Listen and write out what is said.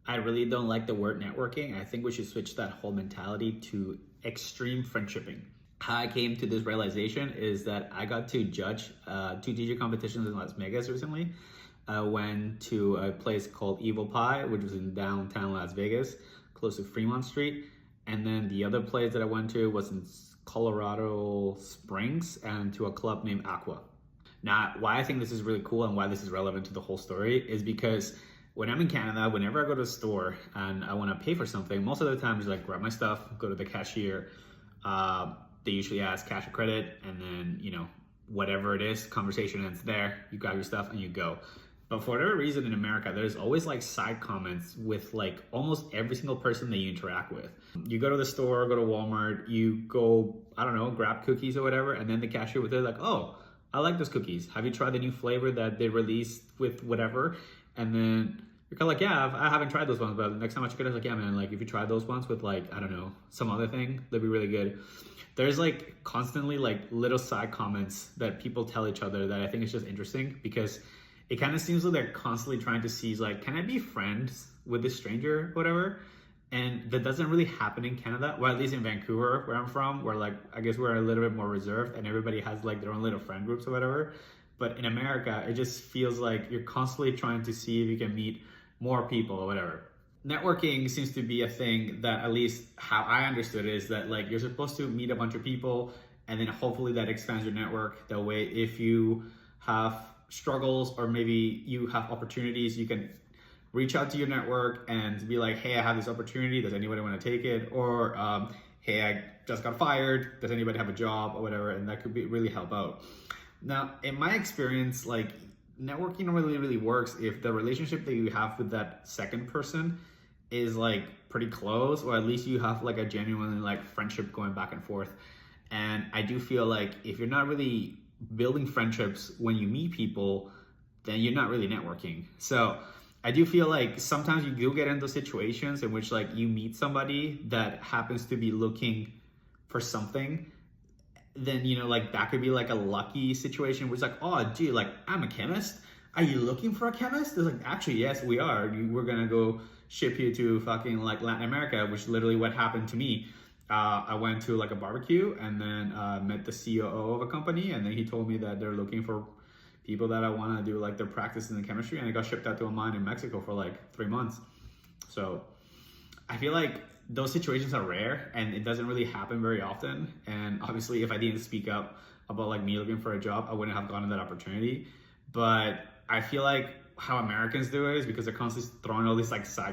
I really don't like the word networking. I think we should switch that whole mentality to extreme friendshipping. How I came to this realization is that I got to judge two DJ competitions in Las Vegas recently. I went to a place called Evil Pie, which was in downtown Las Vegas, close to Fremont Street. And then the other place that I went to was in Colorado Springs and to a club named Aqua. Now, why I think this is really cool and why this is relevant to the whole story is because when I'm in Canada, whenever I go to a store and I want to pay for something, most of the time it's like grab my stuff, go to the cashier. They usually ask cash or credit, and then whatever it is, conversation ends there. You grab your stuff and you go. But for whatever reason in America, there's always like side comments with like almost every single person that you interact with. You go to the store, go to Walmart, you go, I don't know, grab cookies or whatever, and then the cashier with it like, oh, I like those cookies. Have you tried the new flavor that they released with whatever? And then you're kind of like, yeah, I haven't tried those ones, but the next time I check it, it's like, yeah, man, like if you tried those ones with like, I don't know, some other thing, they'd be really good. There's like constantly like little side comments that people tell each other that I think is just interesting because it kind of seems like they're constantly trying to seize like, can I be friends with this stranger, whatever? And that doesn't really happen in Canada, or at least in Vancouver, where I'm from, where like, I guess we're a little bit more reserved and everybody has like their own little friend groups or whatever. But in America, it just feels like you're constantly trying to see if you can meet more people or whatever. Networking seems to be a thing that, at least how I understood it, is that like you're supposed to meet a bunch of people and then hopefully that expands your network. That way, if you have struggles or maybe you have opportunities, you can reach out to your network and be like, hey, I have this opportunity. Does anybody want to take it? Or, hey, I just got fired. Does anybody have a job or whatever? And that could be really help out. Now, in my experience, like networking really works if the relationship that you have with that second person is like pretty close, or at least you have like a genuine like friendship going back and forth. And I do feel like if you're not really building friendships when you meet people, then you're not really networking. So I do feel like sometimes you do get into situations in which like you meet somebody that happens to be looking for something. Then like that could be like a lucky situation where it's like, oh gee, like I'm a chemist, are you looking for a chemist? It's like, actually yes, we are. We're gonna go ship you to fucking like Latin America, which is literally what happened to me. I went to like a barbecue and then met the COO of a company, and then he told me that they're looking for people that I want to do like their practice in the chemistry, and I got shipped out to a mine in Mexico for like 3 months. So I feel like those situations are rare and it doesn't really happen very often. And obviously if I didn't speak up about like me looking for a job, I wouldn't have gotten that opportunity. But I feel like how Americans do it is because they're constantly throwing all these like side